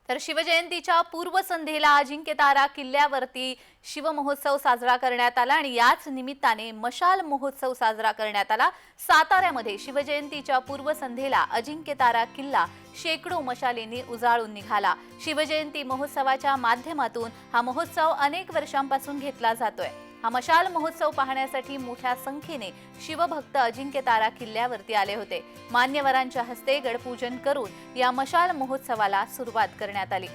तर शिवजयंतीच्या पूर्वसंध्येला अजिंक्यतारा किल्ल्यावरती शिवमहोत्सव साजरा करण्यात आला आणि याच निमित्ताने मशाल महोत्सव साजरा करण्यात आला। साताऱ्यामध्ये शिवजयंतीच्या पूर्वसंध्येला अजिंक्यतारा किल्ला शेकडो मशालींनी उजाळून निघाला। शिवजयंती महोत्सवाच्या माध्यमातून हा महोत्सव अनेक वर्षांपासून घेतला जातोय। हा मशाल महोत्सव पाहण्यासाठी मोठ्या संख्येने शिवभक्त अजिंक्यतारा किल्ल्यावरती आले होते। मान्यवरांच्या हस्ते गडपूजन करून या मशाल महोत्सवाला सुरुवात करण्यात आली।